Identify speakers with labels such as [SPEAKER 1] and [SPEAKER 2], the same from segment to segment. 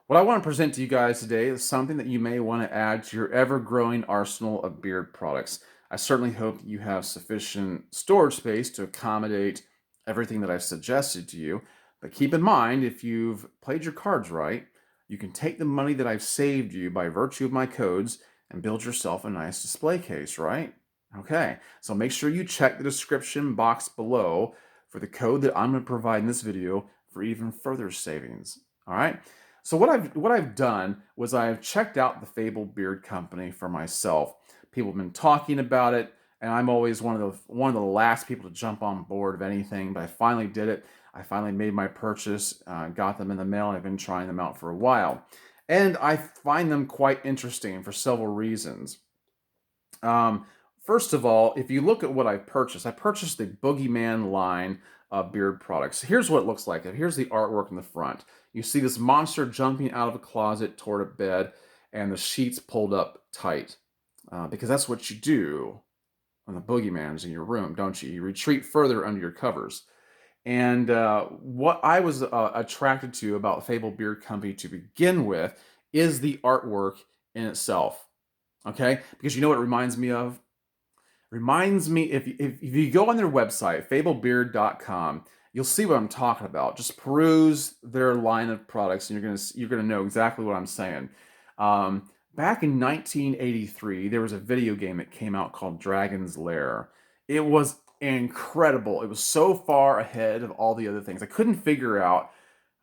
[SPEAKER 1] What I want to present to you guys today is something that you may want to add to your ever-growing arsenal of beard products. I certainly hope you have sufficient storage space to accommodate everything that I've suggested to you. But keep in mind, if you've played your cards right, you can take the money that I've saved you by virtue of my codes and build yourself a nice display case, right? Okay, so make sure you check the description box below for the code that I'm going to provide in this video for even further savings. All right. So what I've done was I've checked out the Fable Beard Company for myself. People have been talking about it, and I'm always one of the last people to jump on board of anything. But I finally did it. I finally made my purchase, got them in the mail, and I've been trying them out for a while. And I find them quite interesting for several reasons. Um, First of all, if you look at what I purchased the Boogeyman line of beard products. Here's what it looks like. Here's the artwork in the front. You see this monster jumping out of a closet toward a bed, and the sheets pulled up tight. Because that's what you do when the boogeyman's in your room, don't you? You retreat further under your covers. And what I was attracted to about Fable Beard Company to begin with is the artwork in itself. Okay? Because you know what it reminds me of? Reminds me, if you go on their website, fablebeard.com, you'll see what I'm talking about. Just peruse their line of products, and you're gonna know exactly what I'm saying. Back in 1983, there was a video game that came out called Dragon's Lair. It was incredible. It was so far ahead of all the other things. I couldn't figure out.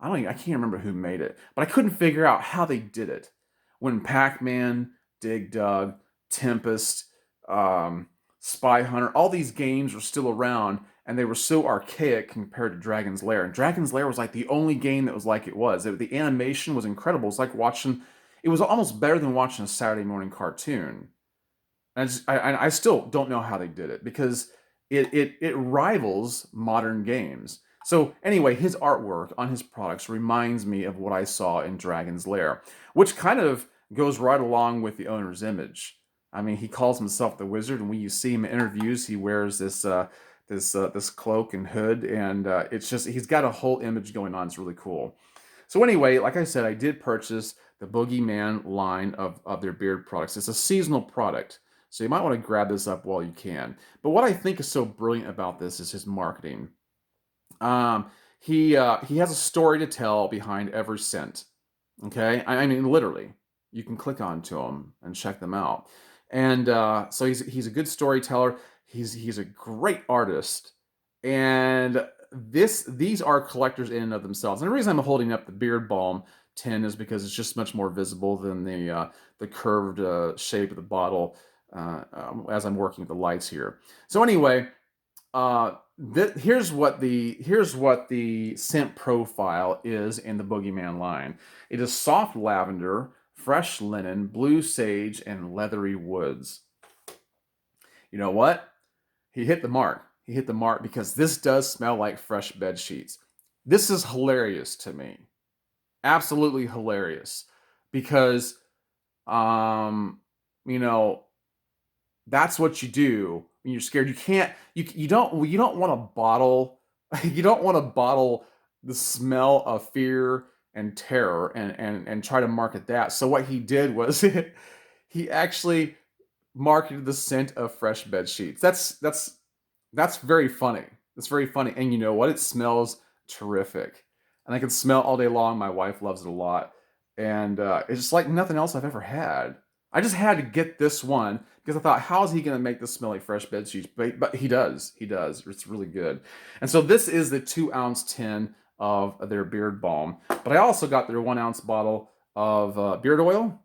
[SPEAKER 1] I can't remember who made it, but I couldn't figure out how they did it. When Pac-Man, Dig Dug, Tempest, um, Spy Hunter, all these games were still around, and they were so archaic compared to Dragon's Lair. And Dragon's Lair was like the only game that was like it was. The animation was incredible. It's like watching. It was almost better than watching a Saturday morning cartoon. And I still don't know how they did it because it rivals modern games. So anyway, his artwork on his products reminds me of what I saw in Dragon's Lair, which kind of goes right along with the owner's image. I mean, he calls himself the wizard, and when you see him in interviews, he wears this cloak and hood, and it's just he's got a whole image going on. It's really cool. So anyway, like I said, I did purchase the Boogeyman line of their beard products. It's a seasonal product, so you might want to grab this up while you can. But what I think is so brilliant about this is his marketing. He has a story to tell behind every scent. Okay, I mean literally, you can click onto them and check them out. And so he's a good storyteller. He's a great artist, and these are collectors in and of themselves. And the reason I'm holding up the Beard Balm tin is because it's just much more visible than the curved shape of the bottle as I'm working with the lights here. So anyway, here's what the scent profile is in the Boogeyman line. It is soft lavender, fresh linen, blue sage, and leathery woods. You know what? He hit the mark. He hit the mark because this does smell like fresh bed sheets. This is hilarious to me. Absolutely hilarious. Because um, you know, that's what you do when you're scared. You don't want to bottle you don't want to bottle the smell of fear and terror and try to market that. So what he did was he actually marketed the scent of fresh bed sheets. That's very funny. That's very funny. And you know what? It smells terrific. And I can smell all day long. My wife loves it a lot. And it's just like nothing else I've ever had. I just had to get this one because I thought, how is he going to make this smell like fresh bed sheets? But he does. He does. It's really good. And so this is the 2-ounce tin of their beard balm. But I also got their 1-ounce bottle of beard oil.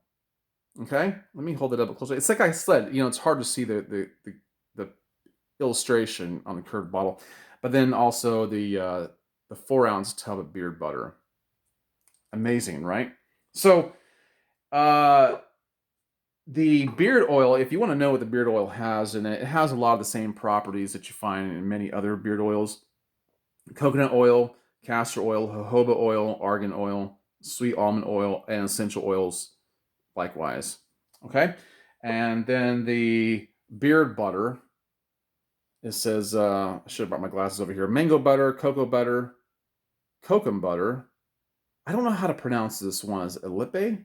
[SPEAKER 1] Okay, let me hold it up closer. It's like I said, it's hard to see the illustration on the curved bottle, but then also the 4-ounce tub of beard butter. Amazing, right? So uh, the beard oil, if you want to know what the beard oil has in it, it has a lot of the same properties that you find in many other beard oils: coconut oil, castor oil, jojoba oil, argan oil, sweet almond oil, and essential oils likewise. Okay, and then the beard butter. It says I should have brought my glasses over here: mango butter, cocoa butter, kokum butter, I don't know how to pronounce this one. Is it Lippe?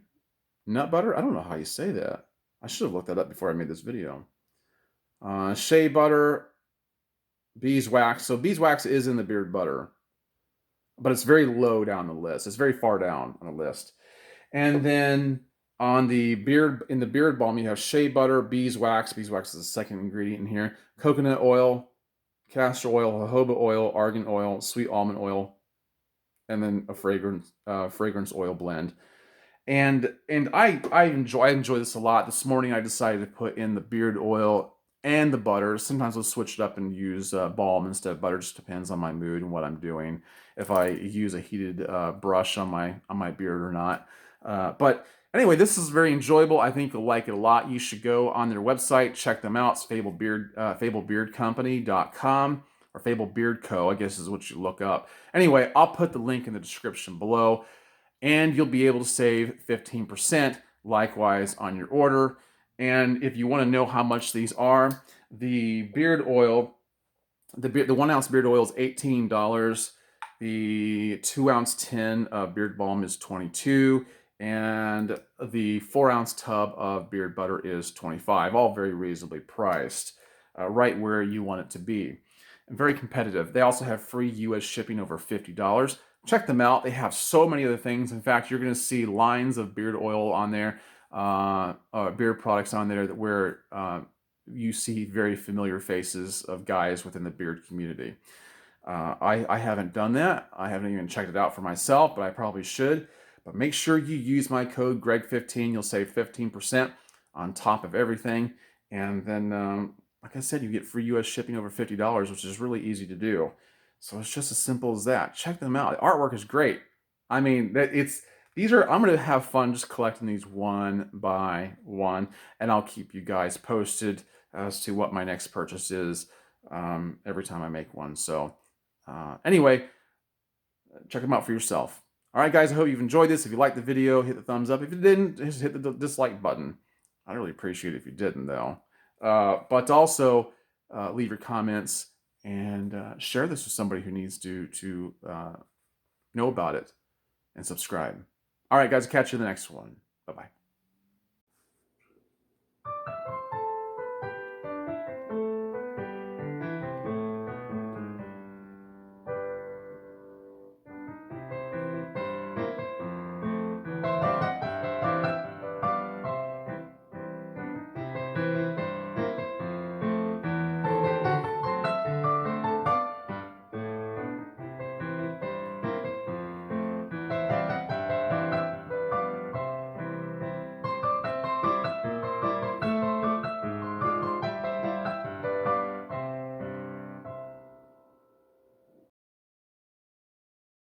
[SPEAKER 1] Nut butter? I don't know how you say that. I should have looked that up before I made this video. Shea butter, beeswax. So beeswax is in the beard butter, but it's very low down the list. It's very far down on the list. And then on the beard, in the beard balm, you have shea butter, beeswax. Beeswax is the second ingredient in here. Coconut oil, castor oil, jojoba oil, argan oil, sweet almond oil, and then a fragrance oil blend. And I enjoy this a lot. This morning I decided to put in the beard oil and the butter. Sometimes I'll switch it up and use balm instead of butter. Just depends on my mood and what I'm doing. If I use a heated brush on my beard or not. But anyway, this is very enjoyable. I think you'll like it a lot. You should go on their website, check them out. It's fablebeardcompany.com or Fable Beard Co. I guess is what you look up. Anyway, I'll put the link in the description below, and you'll be able to save 15% likewise on your order. And if you want to know how much these are, the beard oil, the 1 ounce beard oil is $18. The 2 ounce tin of beard balm is $22, and the 4 ounce tub of beard butter is $25. All very reasonably priced, right where you want it to be. And very competitive. They also have free US shipping over $50. Check them out. They have so many other things. In fact, you're going to see lines of beard oil on there, beard products on there where you see very familiar faces of guys within the beard community. I haven't done that. I haven't even checked it out for myself, but I probably should. But make sure you use my code Greg15. You'll save 15% on top of everything. And then, like I said, you get free US shipping over $50, which is really easy to do. So it's just as simple as that. Check them out. The artwork is great. I mean, I'm going to have fun just collecting these one by one, and I'll keep you guys posted as to what my next purchase is every time I make one. So anyway, check them out for yourself. All right, guys, I hope you've enjoyed this. If you liked the video, hit the thumbs up. If you didn't, just hit the dislike button. I'd really appreciate it if you didn't, though. But also, leave your comments and share this with somebody who needs to know about it and subscribe. All right, guys, catch you in the next one. Bye-bye.